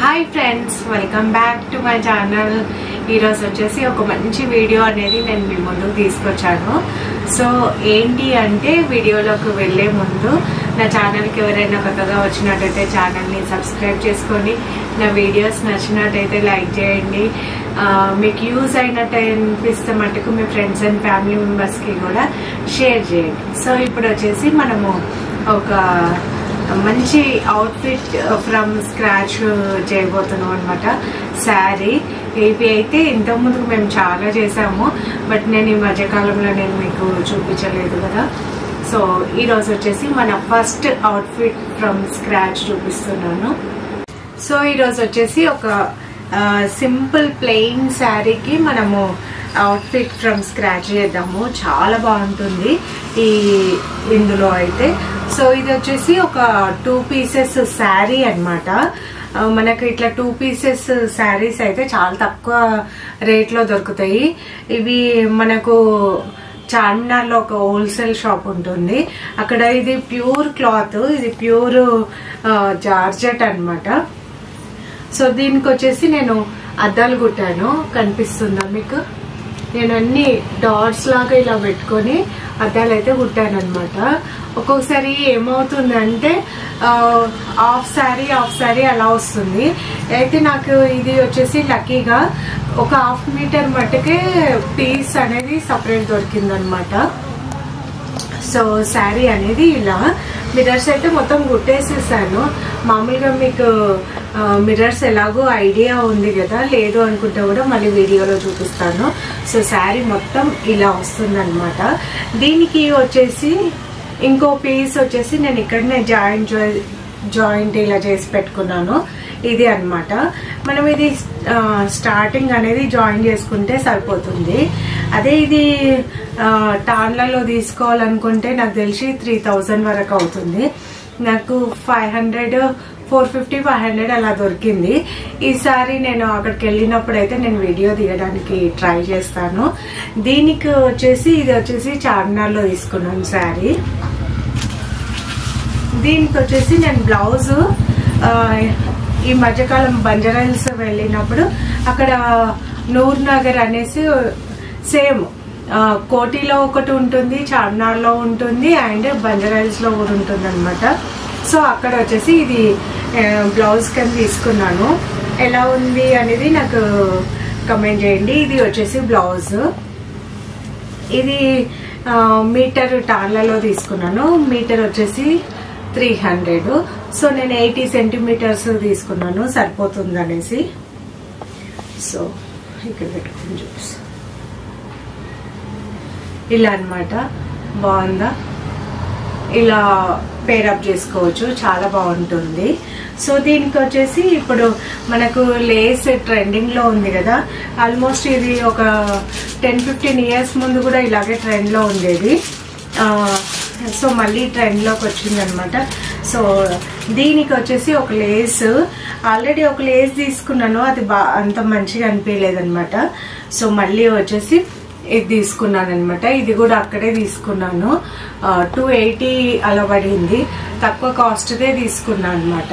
Hi friends, welcome back to my channel. ఈరోజు వచ్చేసి ఒక మంచి వీడియో అనేది నేను మీ ముందుకు తీసుకొచ్చాను. సో ఏంటి అంటే, వీడియోలోకి వెళ్ళే ముందు నా ఛానల్కి ఎవరైనా కొత్తగా వచ్చినట్టయితే ఛానల్ని సబ్స్క్రైబ్ చేసుకోండి. నా వీడియోస్ నచ్చినట్టయితే లైక్ చేయండి. మీకు యూజ్ అయినట్టు అనిపిస్తే మటుకు మీ ఫ్రెండ్స్ అండ్ ఫ్యామిలీ మెంబర్స్కి కూడా షేర్ చేయండి. సో ఇప్పుడు వచ్చేసి మనము ఒక మంచి అవుట్ఫిట్ ఫ్రమ్ స్క్రాచ్ చేయబోతున్నాం అనమాట. శారీ ఇవి అయితే ఇంతకుముందుకు మేము చాలా చేసాము, బట్ నేను ఈ మధ్యకాలంలో నేను మీకు చూపించలేదు కదా. సో ఈరోజు వచ్చేసి మన ఫస్ట్ అవుట్ఫిట్ ఫ్రమ్ స్క్రాచ్ చూపిస్తున్నాను. సో ఈరోజు వచ్చేసి ఒక సింపుల్ ప్లెయిన్ శారీకి మనము అవుట్ఫిట్ ఫ్రమ్ స్క్రాచ్ చేద్దాము. చాలా బాగుంటుంది ఇందులో అయితే. సో ఇది వచ్చేసి ఒక 2 పీసెస్ శారీ అన్నమాట. మనకు ఇట్లా 2 పీసెస్ శారీస్ అయితే చాలా తక్కువ రేట్లో దొరుకుతాయి. ఇవి మనకు చార్మినార్లో ఒక హోల్సేల్ షాప్ ఉంటుంది, అక్కడ ఇది ప్యూర్ క్లాత్, ఇది ప్యూర్ జార్జెట్ అన్నమాట. సో దీనికి వచ్చేసి నేను అద్దాలు కుట్టాను, కనిపిస్తుందా మీకు? నేను అన్ని డాట్స్ లాగా ఇలా పెట్టుకొని అద్దాలు అయితే కుట్టాను అనమాట. ఒక్కొక్కసారి ఏమవుతుందంటే హాఫ్ శారీ అలా వస్తుంది. అయితే నాకు ఇది వచ్చేసి లక్కీగా ఒక 1/2 మీటర్ మట్టుకే పీస్ అనేది సపరేట్ దొరికిందనమాట. సో శారీ అనేది ఇలా మిర్రర్స్ అయితే మొత్తం కుట్టేసేసాను. మామూలుగా మీకు మిర్రర్స్ ఎలాగో ఐడియా ఉంది కదా, లేదు అనుకుంటే కూడా మళ్ళీ వీడియోలో చూపిస్తాను. సో శారీ మొత్తం ఇలా వస్తుంది అనమాట. దీనికి వచ్చేసి ఇంకో పీస్ వచ్చేసి నేను ఇక్కడనే జాయింట్ ఇలా చేసి పెట్టుకున్నాను. ఇది అన్నమాట. మనం ఇది స్టార్టింగ్ అనేది జాయిన్ చేసుకుంటే సరిపోతుంది. అదే ఇది టాన్లలో తీసుకోవాలనుకుంటే నాకు తెలిసి 3000 వరకు అవుతుంది. నాకు 500, 450, 500 అలా దొరికింది. ఈసారి నేను అక్కడికి వెళ్ళినప్పుడు అయితే నేను వీడియో తీయడానికి ట్రై చేస్తాను. దీనికి వచ్చేసి ఇది వచ్చేసి చార్మినార్లో తీసుకున్నాను శారీ. దీనికి వచ్చేసి నేను బ్లౌజ్ ఈ మధ్యకాలం బంజారాహిల్స్ వెళ్ళినప్పుడు అక్కడ నూర్ నగర్ అనేసి సేమ్ కోటిలో ఒకటి ఉంటుంది, చార్మినార్లో ఉంటుంది, అండ్ బంజారాహిల్స్ లో కూడా ఉంటుంది అనమాట. సో అక్కడ వచ్చేసి ఇది బ్లౌజ్ కింద తీసుకున్నాను. ఎలా ఉంది అనేది నాకు కమెంట్ చేయండి. ఇది వచ్చేసి బ్లౌజ్, ఇది మీటర్ టాన్లలో తీసుకున్నాను. మీటర్ వచ్చేసి 300. సో నేను 80 సెంటీమీటర్స్ తీసుకున్నాను, సరిపోతుంది అనేసి. సో ఇక్కడ పెట్టుకుని చూపిస్తాను. ఇలా అన్నమాట. బాగుందా? ఇలా పేరప్ చేసుకోవచ్చు, చాలా బాగుంటుంది. సో దీనికి వచ్చేసి ఇప్పుడు మనకు లేస్ ట్రెండింగ్ లో ఉంది కదా. ఆల్మోస్ట్ ఇది ఒక 10-15 ఇయర్స్ ముందు కూడా ఇలాగే ట్రెండ్ లో ఉండేది. సో మళ్ళీ ట్రెండ్ లోకి వచ్చింది అనమాట. సో దీనికి వచ్చేసి ఒక లేస్, ఆల్రెడీ ఒక లేస్ తీసుకున్నాను, అది అంత మంచిగా అనిపించలేదు అనమాట. సో మళ్ళీ వచ్చేసి ఇది తీసుకున్నాను అనమాట. ఇది కూడా అక్కడే తీసుకున్నాను, 280 అలా పడింది. తక్కువ కాస్ట్దే తీసుకున్నాను అనమాట.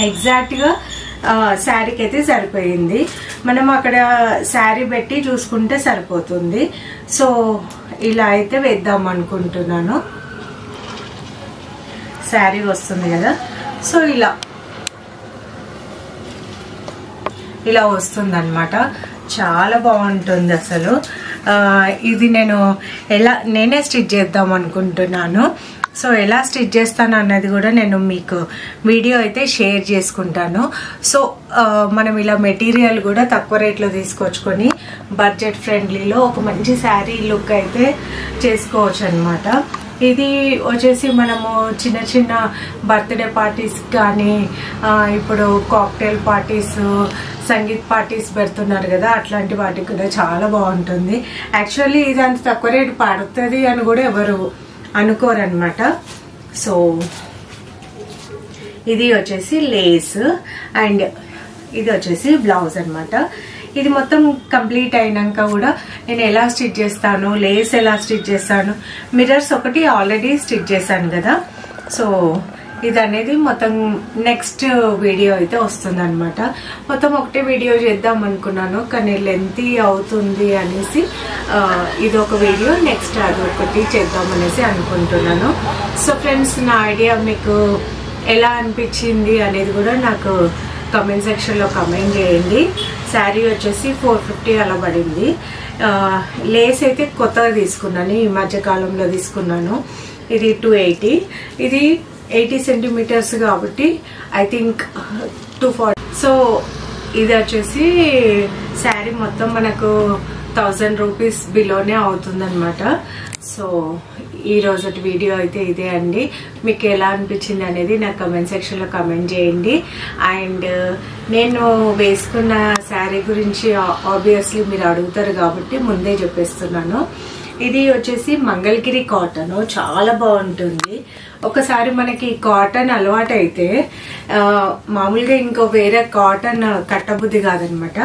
ఎగ్జాక్ట్ గా శారీకి అయితే సరిపోయింది. మనం అక్కడ శారీ పెట్టి చూసుకుంటే సరిపోతుంది. సో ఇలా అయితే వేద్దాం అనుకుంటున్నాను. శారీ వస్తుంది కదా. సో ఇలా వస్తుంది అనమాట. చాలా బాగుంటుంది అసలు. ఇది నేనే స్టిచ్ చేద్దాం అనుకుంటున్నాను. సో ఎలా స్టిచ్ చేస్తాను అన్నది కూడా నేను మీకు వీడియో అయితే షేర్ చేసుకుంటాను. సో మనం ఇలా మెటీరియల్ కూడా తక్కువ రేట్లో తీసుకొచ్చుకొని బడ్జెట్ ఫ్రెండ్లీలో ఒక మంచి శారీ లుక్ అయితే చేసుకోవచ్చు అనమాట. ఇది వచ్చేసి మనము చిన్న చిన్న బర్త్డే పార్టీస్ కానీ, ఇప్పుడు కాక్టైల్ పార్టీస్, సంగీత్ పార్టీస్ పెడుతున్నారు కదా, అట్లాంటి వాటికి కూడా చాలా బాగుంటుంది. యాక్చువల్లీ ఇది అంత తక్కువ రేటు పడుతుంది అని కూడా ఎవరు అనుకోరనమాట. సో ఇది వచ్చేసి లేస్ అండ్ ఇది వచ్చేసి బ్లౌజ్ అనమాట. ఇది మొత్తం కంప్లీట్ అయినాక కూడా నేను ఎలా స్టిచ్ చేస్తాను, లేస్ ఎలా స్టిచ్ చేస్తాను, మిర్రర్స్ ఒకటి ఆల్రెడీ స్టిచ్ చేశాను కదా. సో ఇది అనేది మొత్తం నెక్స్ట్ వీడియో అయితే వస్తుంది అనమాట. మొత్తం ఒకటే వీడియో చేద్దాం అనుకున్నాను, కానీ లెంతీ అవుతుంది అనేసి ఇది ఒక వీడియో, నెక్స్ట్ అది ఒకటి చేద్దాం అనేసి అనుకుంటున్నాను. సో ఫ్రెండ్స్, నా ఐడియా మీకు ఎలా అనిపించింది అనేది కూడా నాకు కమెంట్ సెక్షన్లో కమెంట్ చేయండి. శారీ వచ్చేసి 450 అలా పడింది. లేస్ అయితే కొత్తగా తీసుకున్నాను, ఈ మధ్యకాలంలో తీసుకున్నాను. ఇది 280, ఇది 80 సెంటీమీటర్స్ కాబట్టి ఐ థింక్ 240. సో ఇది వచ్చేసి శారీ మొత్తం మనకు 1000 రూపీస్ బిలోనే అవుతుందన్నమాట. సో ఈ రోజటి వీడియో అయితే ఇదే అండి. మీకు ఎలా అనిపించింది అనేది నాకు కమెంట్ సెక్షన్లో కమెంట్ చేయండి. అండ్ నేను వేసుకున్న శారీ గురించి ఆబ్వియస్లీ మీరు అడుగుతారు కాబట్టి ముందే చెప్పేస్తున్నాను. ఇది వచ్చేసి మంగళగిరి కాటన్, చాలా బాగుంటుంది. ఒకసారి మనకి కాటన్ అలవాటు అయితే మామూలుగా ఇంకో వేరే కాటన్ కట్టబుద్ధి కాదనమాట.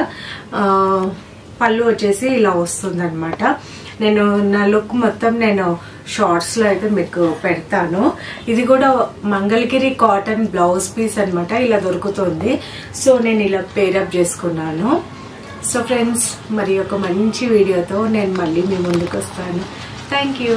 పళ్ళు వచ్చేసి ఇలా వస్తుంది అనమాట. నేను నా లుక్ మొత్తం నేను షార్ట్స్ లో అయితే మీకు పెడతాను. ఇది కూడా మంగళగిరి కాటన్ బ్లౌజ్ పీస్ అనమాట, ఇలా దొరుకుతుంది. సో నేను ఇలా పేరప్ చేసుకున్నాను. సో ఫ్రెండ్స్, మరి ఒక మంచి వీడియోతో నేను మళ్ళీ మీ ముందుకు వస్తాను. Thank you.